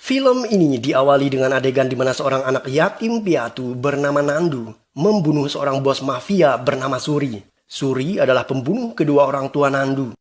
Film ini diawali dengan adegan di mana seorang anak yatim piatu bernama Nandu membunuh seorang bos mafia bernama Suri. Suri adalah pembunuh kedua orang tua Nandu.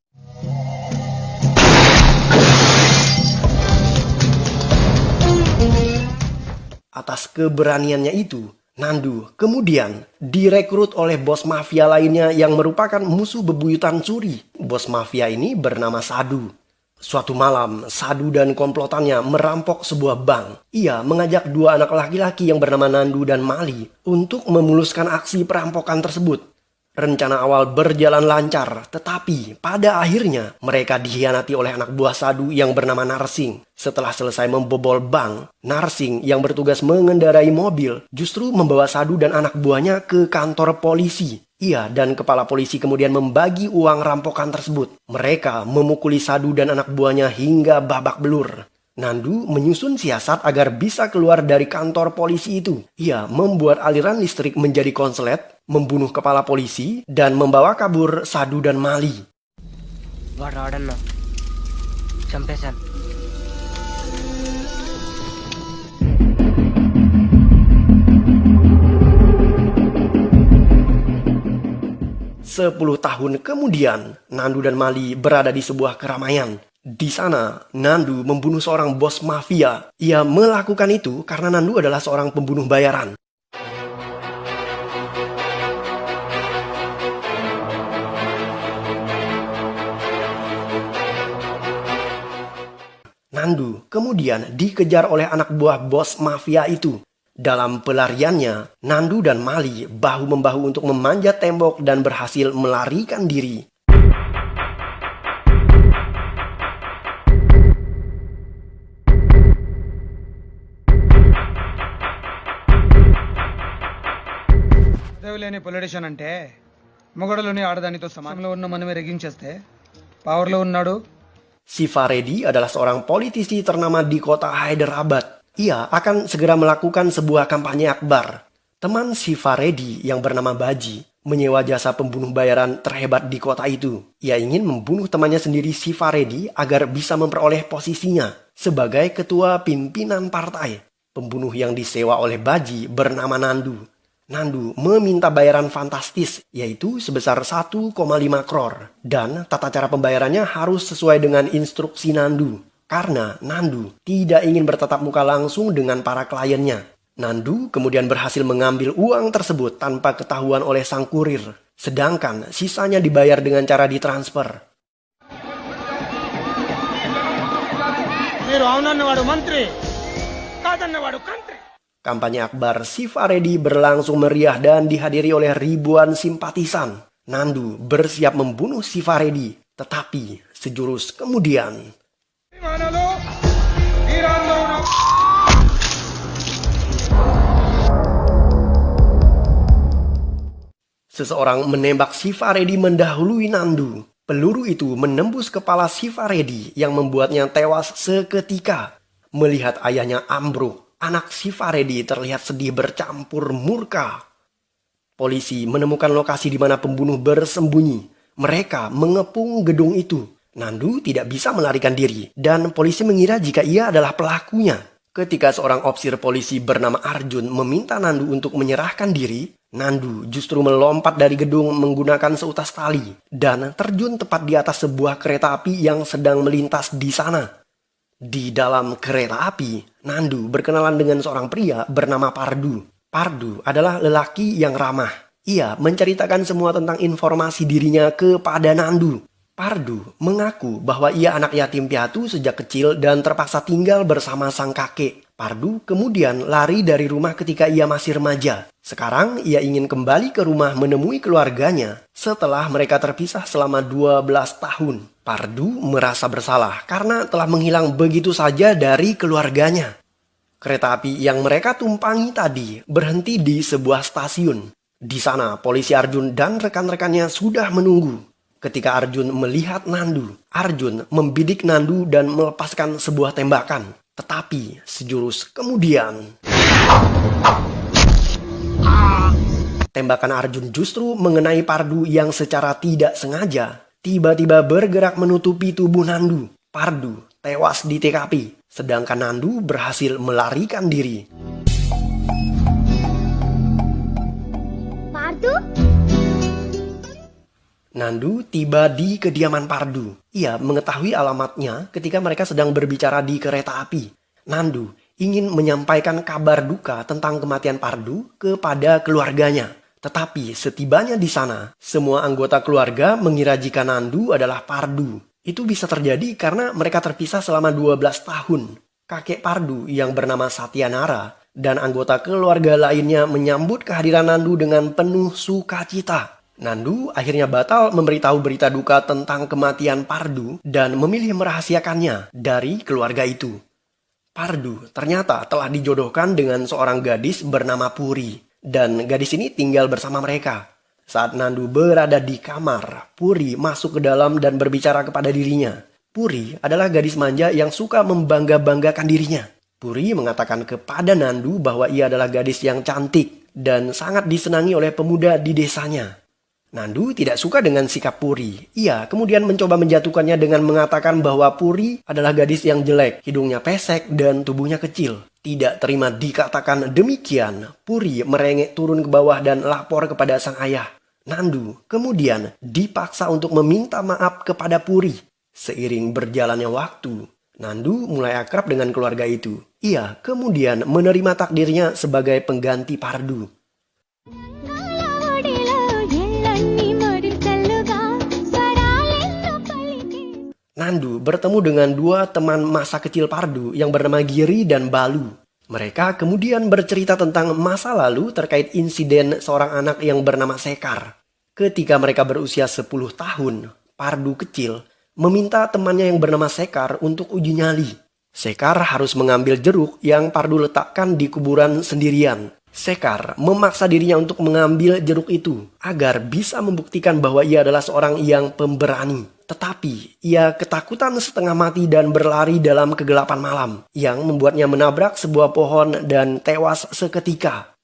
Atas keberaniannya itu, Nandu kemudian direkrut oleh bos mafia lainnya yang merupakan musuh bebuyutan Suri. Bos mafia ini bernama Sadu. Suatu malam, Sadu dan komplotannya merampok sebuah bank. Ia mengajak dua anak laki-laki yang bernama Nandu dan Mali untuk memuluskan aksi perampokan tersebut. Rencana awal berjalan lancar, tetapi pada akhirnya mereka dikhianati oleh anak buah Sadu yang bernama Narsing. Setelah selesai membobol bank, Narsing yang bertugas mengendarai mobil justru membawa Sadu dan anak buahnya ke kantor polisi. Ia dan kepala polisi kemudian membagi uang rampokan tersebut. Mereka memukuli Sadu dan anak buahnya hingga babak belur. Nandu menyusun siasat agar bisa keluar dari kantor polisi itu. Ia membuat aliran listrik menjadi konslet, membunuh kepala polisi, dan membawa kabur Sadu dan Mali. వాడు రాడన్నా చంపేశాను. 10 tahun kemudian, Nandu dan Mali berada di sebuah keramaian. Di sana, Nandu membunuh seorang bos mafia. Ia melakukan itu karena Nandu adalah seorang pembunuh bayaran. Nandu kemudian dikejar oleh anak buah bos mafia itu. Dalam pelariannya, Nandu dan Mali bahu-membahu untuk memanjat tembok dan berhasil melarikan diri. లేని పొలిటీషియన్ అంటే మొగడలోని ఆడదానితో సమానంలో ఉన్న మనమే రెగించేస్తే పవర్లో ఉన్నాడు. Sifaredi adalah seorang politisi ternama di kota Hyderabad. Ia akan segera melakukan sebuah kampanye akbar. Teman Sifaredi yang bernama Baji menyewa jasa pembunuh bayaran terhebat di kota itu. Ia ingin membunuh temannya sendiri Sifaredi agar bisa memperoleh posisinya sebagai ketua pimpinan partai. Pembunuh yang disewa oleh Baji bernama Nandu. Nandu meminta bayaran fantastis, yaitu sebesar 1,5 crore. Dan tata cara pembayarannya harus sesuai dengan instruksi Nandu. Karena Nandu tidak ingin bertatap muka langsung dengan para kliennya. Nandu kemudian berhasil mengambil uang tersebut tanpa ketahuan oleh sang kurir. Sedangkan sisanya dibayar dengan cara ditransfer. మీరు అవునన్నవాడు మంత్రి కాదన్నవాడు కంత్రి. Kampanye akbar Sifaredi berlangsung meriah dan dihadiri oleh ribuan simpatisan. Nandu bersiap membunuh Sifaredi, tetapi sejurus kemudian seseorang menembak Sifaredi mendahului Nandu. Peluru itu menembus kepala Sifaredi yang membuatnya tewas seketika. Melihat ayahnya ambruk, anak Sifaredi terlihat sedih bercampur murka. Polisi menemukan lokasi di mana pembunuh bersembunyi. Mereka mengepung gedung itu. Nandu tidak bisa melarikan diri dan polisi mengira jika ia adalah pelakunya. Ketika seorang ofisir polisi bernama Arjun meminta Nandu untuk menyerahkan diri, Nandu justru melompat dari gedung menggunakan seutas tali dan terjun tepat di atas sebuah kereta api yang sedang melintas di sana. Di dalam kereta api, Nandu berkenalan dengan seorang pria bernama Pardu. Pardu adalah lelaki yang ramah. Ia menceritakan semua tentang informasi dirinya kepada Nandu. Pardu mengaku bahwa ia anak yatim piatu sejak kecil dan terpaksa tinggal bersama sang kakek. Pardu kemudian lari dari rumah ketika ia masih remaja. Sekarang ia ingin kembali ke rumah menemui keluarganya setelah mereka terpisah selama 12 tahun. Pardu merasa bersalah karena telah menghilang begitu saja dari keluarganya. Kereta api yang mereka tumpangi tadi berhenti di sebuah stasiun. Di sana polisi Arjun dan rekan-rekannya sudah menunggu. Ketika Arjun melihat Nandu, Arjun membidik Nandu dan melepaskan sebuah tembakan. Tetapi sejurus kemudian, tembakan Arjun justru mengenai Pardu yang secara tidak sengaja tiba-tiba bergerak menutupi tubuh Nandu. Pardu tewas di TKP. sedangkan Nandu berhasil melarikan diri. Pardu? Nandu tiba di kediaman Pardu. Ia mengetahui alamatnya ketika mereka sedang berbicara di kereta api. Nandu ingin menyampaikan kabar duka tentang kematian Pardu kepada keluarganya. Tetapi setibanya di sana, semua anggota keluarga mengira jika Nandu adalah Pardu. Itu bisa terjadi karena mereka terpisah selama 12 tahun. Kakek Pardu yang bernama Satyanara dan anggota keluarga lainnya menyambut kehadiran Nandu dengan penuh sukacita. Nandu akhirnya batal memberitahu berita duka tentang kematian Pardu dan memilih merahasiakannya dari keluarga itu. Pardu ternyata telah dijodohkan dengan seorang gadis bernama Puri, dan gadis ini tinggal bersama mereka. Saat Nandu berada di kamar, Puri masuk ke dalam dan berbicara kepada dirinya. Puri adalah gadis manja yang suka membangga-banggakan dirinya. Puri mengatakan kepada Nandu bahwa ia adalah gadis yang cantik dan sangat disenangi oleh pemuda di desanya. Nandu tidak suka dengan sikap Puri. Ia kemudian mencoba menjatuhkannya dengan mengatakan bahwa Puri adalah gadis yang jelek, hidungnya pesek dan tubuhnya kecil. Tidak terima dikatakan demikian, Puri merengek turun ke bawah dan lapor kepada sang ayah. Nandu kemudian dipaksa untuk meminta maaf kepada Puri. Seiring berjalannya waktu, Nandu mulai akrab dengan keluarga itu. Ia kemudian menerima takdirnya sebagai pengganti Pardu. Nandu bertemu dengan dua teman masa kecil Pardu yang bernama Giri dan Balu. Mereka kemudian bercerita tentang masa lalu terkait insiden seorang anak yang bernama Sekar. Ketika mereka berusia 10 tahun, Pardu kecil meminta temannya yang bernama Sekar untuk uji nyali. Sekar harus mengambil jeruk yang Pardu letakkan di kuburan sendirian. Sekar memaksa dirinya untuk mengambil jeruk itu agar bisa membuktikan bahwa ia adalah seorang yang pemberani. Tetapi ia ketakutan setengah mati dan berlari dalam kegelapan malam yang membuatnya menabrak sebuah pohon dan tewas seketika.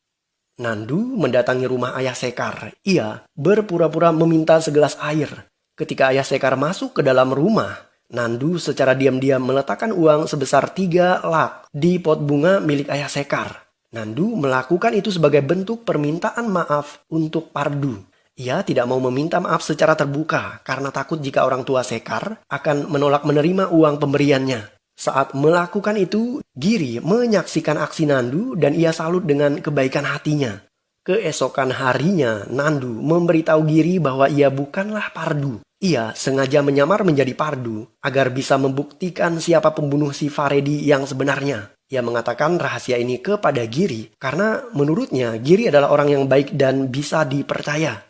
Nandu mendatangi rumah ayah Sekar. Ia berpura-pura meminta segelas air. Ketika ayah Sekar masuk ke dalam rumah, Nandu secara diam-diam meletakkan uang sebesar 3 lak di pot bunga milik ayah Sekar. Nandu melakukan itu sebagai bentuk permintaan maaf untuk Pardu. Ia tidak mau meminta maaf secara terbuka karena takut jika orang tua Sekar akan menolak menerima uang pemberiannya. Saat melakukan itu, Giri menyaksikan aksi Nandu dan ia salut dengan kebaikan hatinya. Keesokan harinya, Nandu memberitahu Giri bahwa ia bukanlah Pardu. Ia sengaja menyamar menjadi Pardu agar bisa membuktikan siapa pembunuh si Faredi yang sebenarnya. Ia mengatakan rahasia ini kepada Giri karena menurutnya Giri adalah orang yang baik dan bisa dipercaya.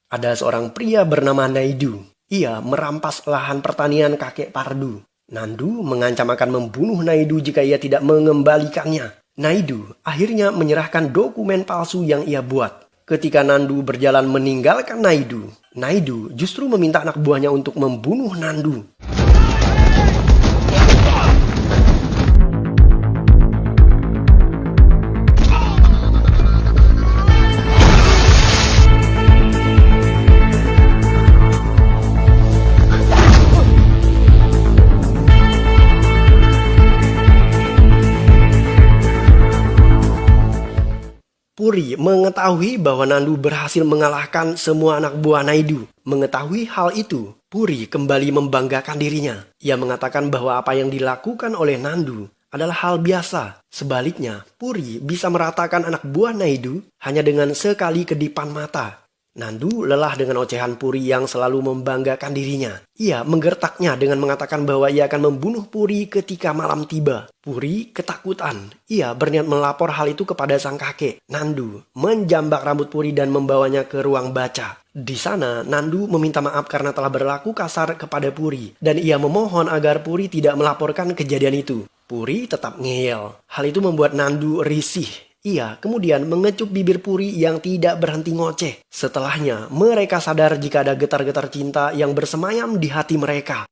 Ada seorang pria bernama Naidu. Ia merampas lahan pertanian kakek Pardu. Nandu mengancam akan membunuh Naidu jika ia tidak mengembalikannya. Naidu akhirnya menyerahkan dokumen palsu yang ia buat. Ketika Nandu berjalan meninggalkan Naidu, Naidu justru meminta anak buahnya untuk membunuh Nandu. Puri mengetahui bahwa Nandu berhasil mengalahkan semua anak buah Naidu. Mengetahui hal itu, Puri kembali membanggakan dirinya. Ia mengatakan bahwa apa yang dilakukan oleh Nandu adalah hal biasa. Sebaliknya, Puri bisa meratakan anak buah Naidu hanya dengan sekali kedipan mata. Nandu lelah dengan ocehan Puri yang selalu membanggakan dirinya. Ia menggertaknya dengan mengatakan bahwa ia akan membunuh Puri ketika malam tiba. Puri ketakutan. Ia berniat melapor hal itu kepada sang kakek. Nandu menjambak rambut Puri dan membawanya ke ruang baca. Di sana, Nandu meminta maaf karena telah berlaku kasar kepada Puri. Dan ia memohon agar Puri tidak melaporkan kejadian itu. Puri tetap ngeyel. Hal itu membuat Nandu risih. Ia kemudian mengecup bibir Puri yang tidak berhenti ngoceh. Setelahnya, mereka sadar jika ada getar-getar cinta yang bersemayam di hati mereka.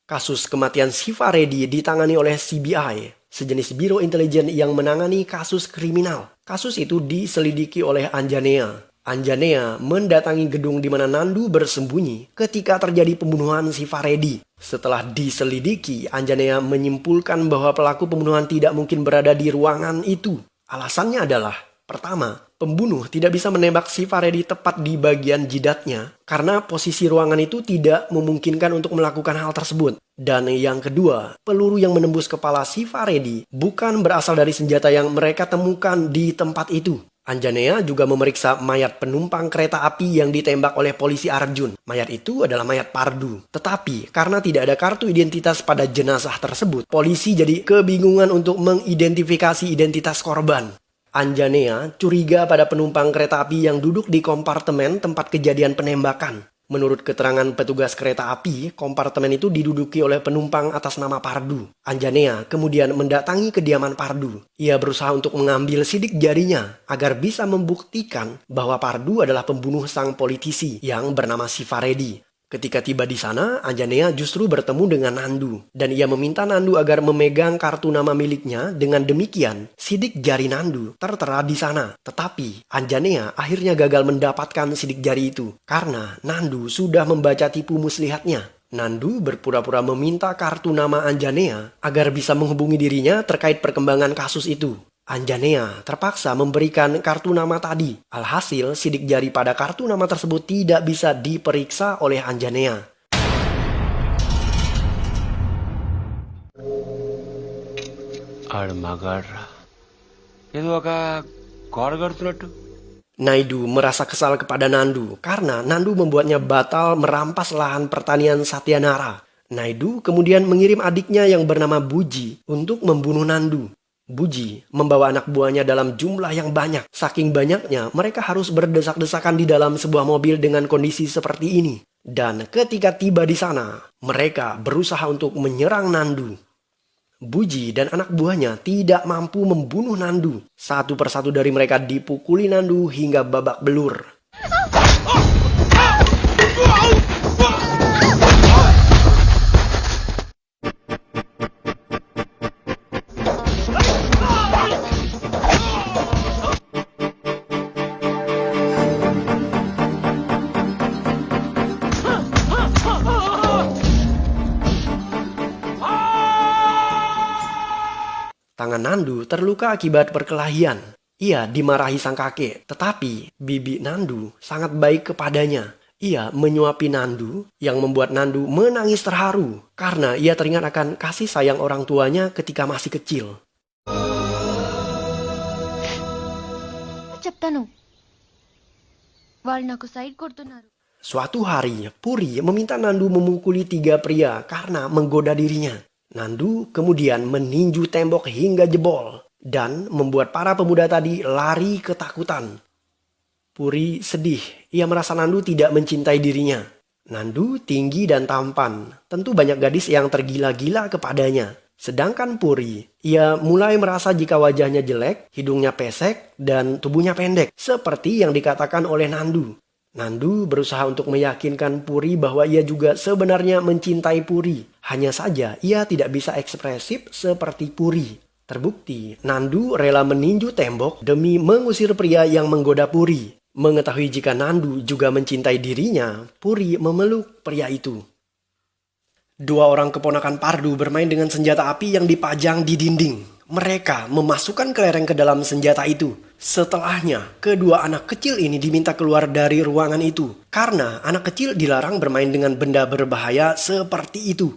Kasus kematian Siva Reddy ditangani oleh CBI, sejenis biro intelijen yang menangani kasus kriminal. Kasus itu diselidiki oleh Anjanea. Anjanea mendatangi gedung di mana Nandu bersembunyi ketika terjadi pembunuhan Siva Reddy. Setelah diselidiki, Anjanea menyimpulkan bahwa pelaku pembunuhan tidak mungkin berada di ruangan itu. Alasannya adalah, pertama, pembunuh tidak bisa menembak Siva Reddy tepat di bagian jidatnya karena posisi ruangan itu tidak memungkinkan untuk melakukan hal tersebut. Dan yang kedua, peluru yang menembus kepala Siva Reddy bukan berasal dari senjata yang mereka temukan di tempat itu. Anjanea juga memeriksa mayat penumpang kereta api yang ditembak oleh polisi Arjun. Mayat itu adalah mayat Pardu. Tetapi karena tidak ada kartu identitas pada jenazah tersebut, polisi jadi kebingungan untuk mengidentifikasi identitas korban. Anjanea curiga pada penumpang kereta api yang duduk di kompartemen tempat kejadian penembakan. Menurut keterangan petugas kereta api, kompartemen itu diduduki oleh penumpang atas nama Pardu. Anjanea kemudian mendatangi kediaman Pardu. Ia berusaha untuk mengambil sidik jarinya agar bisa membuktikan bahwa Pardu adalah pembunuh sang politisi yang bernama Siva Reddy. Ketika tiba di sana, Anjanea justru bertemu dengan Nandu. Dan ia meminta Nandu agar memegang kartu nama miliknya. Dengan demikian, sidik jari Nandu tertera di sana. Tetapi, Anjanea akhirnya gagal mendapatkan sidik jari itu. Karena Nandu sudah membaca tipu muslihatnya. Nandu berpura-pura meminta kartu nama Anjanea agar bisa menghubungi dirinya terkait perkembangan kasus itu. Anjanea terpaksa memberikan kartu nama tadi. Alhasil, sidik jari pada kartu nama tersebut tidak bisa diperiksa oleh Anjanea. Naidu merasa kesal kepada Nandu karena Nandu membuatnya batal merampas lahan pertanian Satyanara. Naidu kemudian mengirim adiknya yang bernama Buji untuk membunuh Nandu. Buji membawa anak buahnya dalam jumlah yang banyak. Saking banyaknya, mereka harus berdesak-desakan di dalam sebuah mobil dengan kondisi seperti ini. Dan ketika tiba di sana, mereka berusaha untuk menyerang Nandu. Buji dan anak buahnya tidak mampu membunuh Nandu. Satu persatu dari mereka dipukuli Nandu hingga babak belur. Tangan Nandu terluka akibat perkelahian. Ia dimarahi sang kakek, tetapi bibi Nandu sangat baik kepadanya. Ia menyuapi Nandu yang membuat Nandu menangis terharu karena ia teringat akan kasih sayang orang tuanya ketika masih kecil. చెప్తాను వాళ్ళు నాకు సైడ్ కొడుతున్నారు. Suatu hari, Puri meminta Nandu memukuli 3 pria karena menggoda dirinya. Nandu kemudian meninju tembok hingga jebol dan membuat para pemuda tadi lari ketakutan. Puri sedih, ia merasa Nandu tidak mencintai dirinya. Nandu tinggi dan tampan, tentu banyak gadis yang tergila-gila kepadanya. Sedangkan Puri, ia mulai merasa jika wajahnya jelek, hidungnya pesek, dan tubuhnya pendek, seperti yang dikatakan oleh Nandu. Nandu berusaha untuk meyakinkan Puri bahwa ia juga sebenarnya mencintai Puri. Hanya saja ia tidak bisa ekspresif seperti Puri. Terbukti, Nandu rela meninju tembok demi mengusir pria yang menggoda Puri. Mengetahui jika Nandu juga mencintai dirinya, Puri memeluk pria itu. 2 orang keponakan Pardu bermain dengan senjata api yang dipajang di dinding. Mereka memasukkan kelereng ke dalam senjata itu. Setelahnya, kedua anak kecil ini diminta keluar dari ruangan itu. Karena anak kecil dilarang bermain dengan benda berbahaya seperti itu.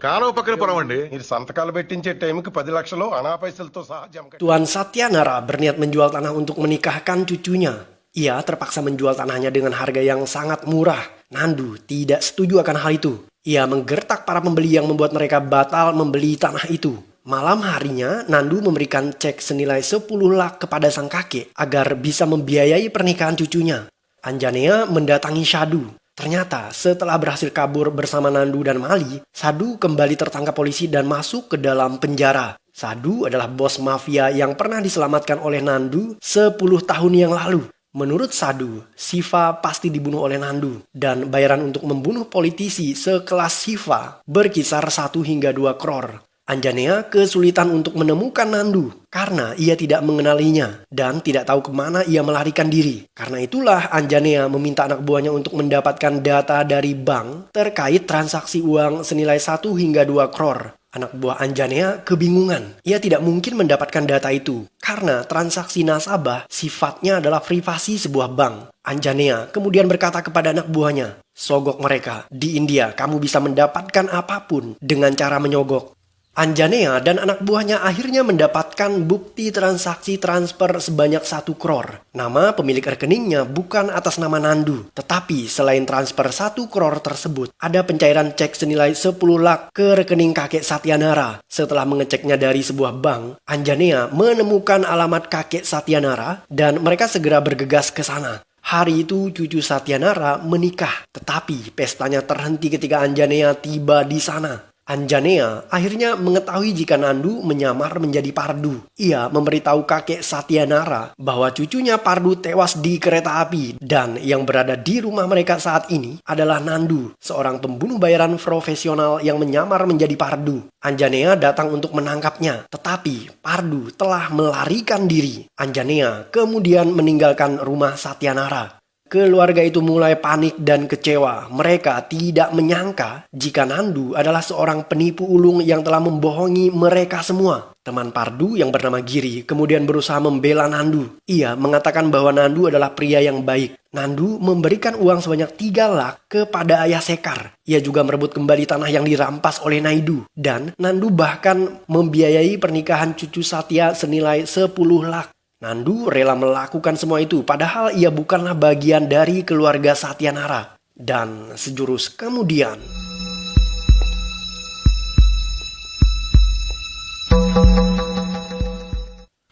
కాలువ పక్కన పొరవండి. మీరు సంతకాలు పెట్టించే టైంకి 10 లక్షలు అనా పైసలతో సహా జమ కట్టారు. Tuan Satyanara berniat menjual tanah untuk menikahkan cucunya. Ia terpaksa menjual tanahnya dengan harga yang sangat murah. Nandu tidak setuju akan hal itu. Ia menggertak para pembeli yang membuat mereka batal membeli tanah itu. Malam harinya, Nandu memberikan cek senilai 10 lak kepada sang kakek agar bisa membiayai pernikahan cucunya. Anjanea mendatangi Sadu. Ternyata setelah berhasil kabur bersama Nandu dan Mali, Sadu kembali tertangkap polisi dan masuk ke dalam penjara. Sadu adalah bos mafia yang pernah diselamatkan oleh Nandu 10 tahun yang lalu. Menurut Sadhu, Siva pasti dibunuh oleh Nandu dan bayaran untuk membunuh politisi sekelas Siva berkisar 1 hingga 2 crore. Anjanea kesulitan untuk menemukan Nandu karena ia tidak mengenalinya dan tidak tahu kemana ia melarikan diri. Karena itulah Anjanea meminta anak buahnya untuk mendapatkan data dari bank terkait transaksi uang senilai 1 hingga 2 crore. Anak buah Anjanea kebingungan. Ia tidak mungkin mendapatkan data itu karena transaksi nasabah sifatnya adalah privasi sebuah bank. Anjanea kemudian berkata kepada anak buahnya, "Sogok mereka. Di India kamu bisa mendapatkan apapun dengan cara menyogok." Anjanea dan anak buahnya akhirnya mendapatkan bukti transaksi transfer sebanyak 1 crore. Nama pemilik rekeningnya bukan atas nama Nandu, tetapi selain transfer 1 crore tersebut, ada pencairan cek senilai 10 lakh ke rekening kakek Satyanara. Setelah mengeceknya dari sebuah bank, Anjanea menemukan alamat kakek Satyanara dan mereka segera bergegas ke sana. Hari itu cucu Satyanara menikah, tetapi pestanya terhenti ketika Anjanea tiba di sana. Anjanea akhirnya mengetahui jika Nandu menyamar menjadi Pardu. Ia memberitahu kakek Satyanara bahwa cucunya Pardu tewas di kereta api dan yang berada di rumah mereka saat ini adalah Nandu, seorang pembunuh bayaran profesional yang menyamar menjadi Pardu. Anjanea datang untuk menangkapnya, tetapi Pardu telah melarikan diri. Anjanea kemudian meninggalkan rumah Satyanara. Keluarga itu mulai panik dan kecewa. Mereka tidak menyangka jika Nandu adalah seorang penipu ulung yang telah membohongi mereka semua. Teman Pardu yang bernama Giri kemudian berusaha membela Nandu. Ia mengatakan bahwa Nandu adalah pria yang baik. Nandu memberikan uang sebanyak 3 lakh kepada ayah Sekar. Ia juga merebut kembali tanah yang dirampas oleh Naidu. Dan Nandu bahkan membiayai pernikahan cucu Satya senilai 10 lakh. Nandu rela melakukan semua itu padahal ia bukanlah bagian dari keluarga Satyanara. Dan sejurus kemudian,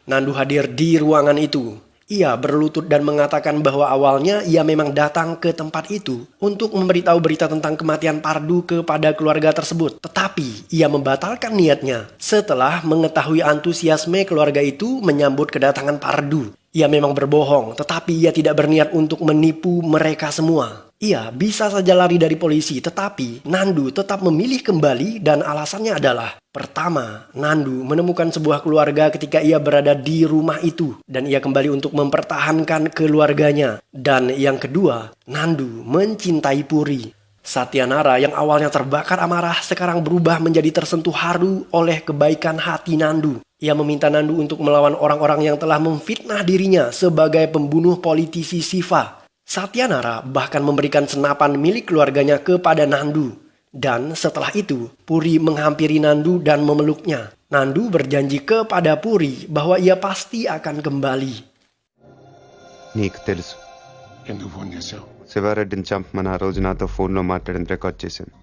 Nandu hadir di ruangan itu. Ia berlutut dan mengatakan bahwa awalnya ia memang datang ke tempat itu untuk memberitahu berita tentang kematian Pardu kepada keluarga tersebut. Tetapi ia membatalkan niatnya setelah mengetahui antusiasme keluarga itu menyambut kedatangan Pardu. Ia memang berbohong, tetapi ia tidak berniat untuk menipu mereka semua. Ia bisa saja lari dari polisi, tetapi Nandu tetap memilih kembali dan alasannya adalah: pertama, Nandu menemukan sebuah keluarga ketika ia berada di rumah itu dan ia kembali untuk mempertahankan keluarganya. Dan yang kedua, Nandu mencintai Puri. Satyanara yang awalnya terbakar amarah sekarang berubah menjadi tersentuh haru oleh kebaikan hati Nandu. Ia meminta Nandu untuk melawan orang-orang yang telah memfitnah dirinya sebagai pembunuh politisi Siva. Satyanara bahkan memberikan senapan milik keluarganya kepada Nandu. Dan setelah itu, Puri menghampiri Nandu dan memeluknya. Nandu berjanji kepada Puri bahwa ia pasti akan kembali. నీకు తెలుసు ఎందుకు ఫోన్ చేశావు శివారెడ్డిని చంపమని ఆ రోజు నాతో ఫోన్లో మాట్లాడిన రికార్డ్ చేశాను.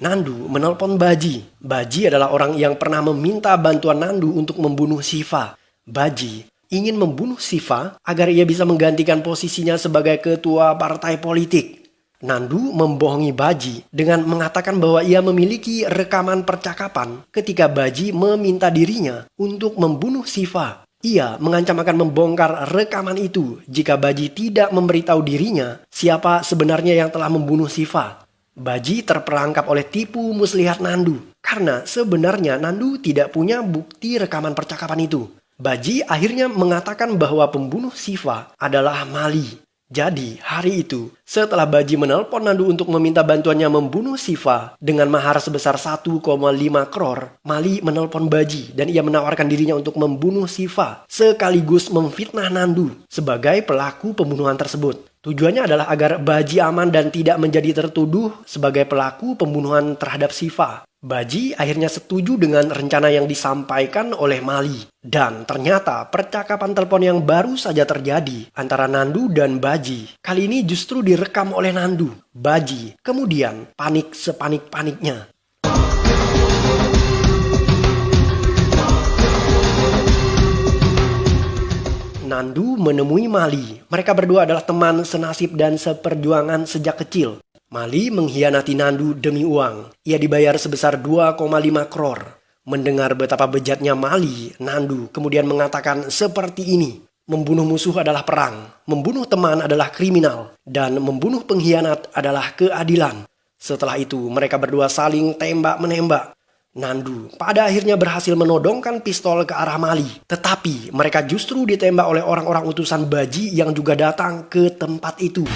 Nandu menelpon Baji. Baji adalah orang yang pernah meminta bantuan Nandu untuk membunuh Siva. Baji ingin membunuh Siva agar ia bisa menggantikan posisinya sebagai ketua partai politik. Nandu membohongi Baji dengan mengatakan bahwa ia memiliki rekaman percakapan ketika Baji meminta dirinya untuk membunuh Siva. Ia mengancam akan membongkar rekaman itu jika Baji tidak memberitahu dirinya siapa sebenarnya yang telah membunuh Siva. Baji terperangkap oleh tipu muslihat Nandu karena sebenarnya Nandu tidak punya bukti rekaman percakapan itu. Baji akhirnya mengatakan bahwa pembunuh Siva adalah Mali. Jadi hari itu setelah Baji menelpon Nandu untuk meminta bantuannya membunuh Siva dengan mahar sebesar 1,5 crore, Mali menelpon Baji dan ia menawarkan dirinya untuk membunuh Siva sekaligus memfitnah Nandu sebagai pelaku pembunuhan tersebut. Tujuannya adalah agar Baji aman dan tidak menjadi tertuduh sebagai pelaku pembunuhan terhadap Siva. Baji akhirnya setuju dengan rencana yang disampaikan oleh Mali. Dan ternyata percakapan telepon yang baru saja terjadi antara Nandu dan Baji kali ini justru direkam oleh Nandu. Baji kemudian panik sepanik-paniknya. Nandu menemui Mali. Mereka berdua adalah teman senasib dan seperjuangan sejak kecil. Mali mengkhianati Nandu demi uang. Ia dibayar sebesar 2,5 crore. Mendengar betapa bejatnya Mali, Nandu kemudian mengatakan seperti ini. Membunuh musuh adalah perang, membunuh teman adalah kriminal, dan membunuh pengkhianat adalah keadilan. Setelah itu, mereka berdua saling tembak-menembak. Nandu pada akhirnya berhasil menodongkan pistol ke arah Mali. Tetapi mereka justru ditembak oleh orang-orang utusan Baji yang juga datang ke tempat itu.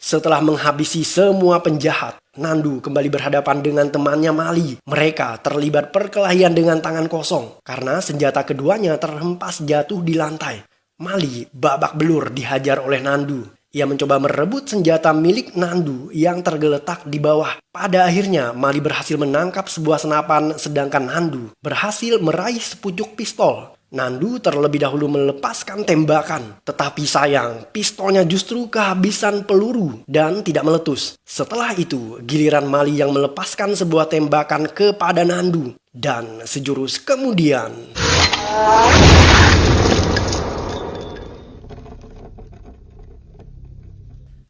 Setelah menghabisi semua penjahat, Nandu kembali berhadapan dengan temannya Mali. Mereka terlibat perkelahian dengan tangan kosong karena senjata keduanya terhempas jatuh di lantai. Mali babak belur dihajar oleh Nandu. Ia mencoba merebut senjata milik Nandu yang tergeletak di bawah. Pada akhirnya Mali berhasil menangkap sebuah senapan sedangkan Nandu berhasil meraih sepucuk pistol. Nandu terlebih dahulu melepaskan tembakan, tetapi sayang, pistolnya justru kehabisan peluru dan tidak meletus. Setelah itu, giliran Mali yang melepaskan sebuah tembakan kepada Nandu, dan sejurus kemudian...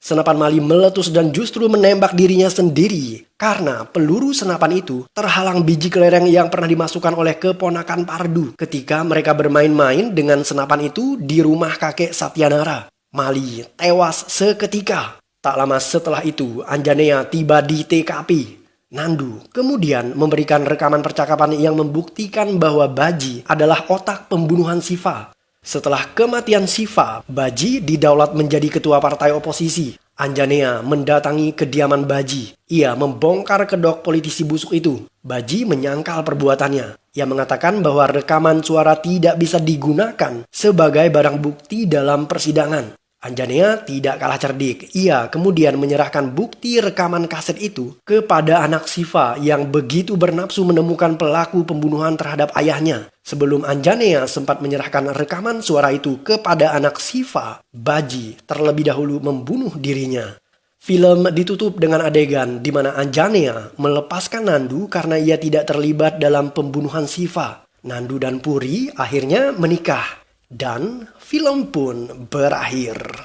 Senapan Mali meletus dan justru menembak dirinya sendiri karena peluru senapan itu terhalang biji kelereng yang pernah dimasukkan oleh keponakan Pardu ketika mereka bermain-main dengan senapan itu di rumah kakek Satyanara. Mali tewas seketika. Tak lama setelah itu, Anjanea tiba di TKP. Nandu kemudian memberikan rekaman percakapan yang membuktikan bahwa Baji adalah otak pembunuhan Siva. Setelah kematian Siva, Baji didaulat menjadi ketua partai oposisi. Anjanea mendatangi kediaman Baji. Ia membongkar kedok politisi busuk itu. Baji menyangkal perbuatannya. Ia mengatakan bahwa rekaman suara tidak bisa digunakan sebagai barang bukti dalam persidangan. Anjanea tidak kalah cerdik. Ia kemudian menyerahkan bukti rekaman kaset itu kepada anak Siva yang begitu bernafsu menemukan pelaku pembunuhan terhadap ayahnya. Sebelum Anjanea sempat menyerahkan rekaman suara itu kepada anak Siva, Baji terlebih dahulu membunuh dirinya. Film ditutup dengan adegan di mana Anjanea melepaskan Nandu karena ia tidak terlibat dalam pembunuhan Siva. Nandu dan Puri akhirnya menikah. Dan film pun berakhir.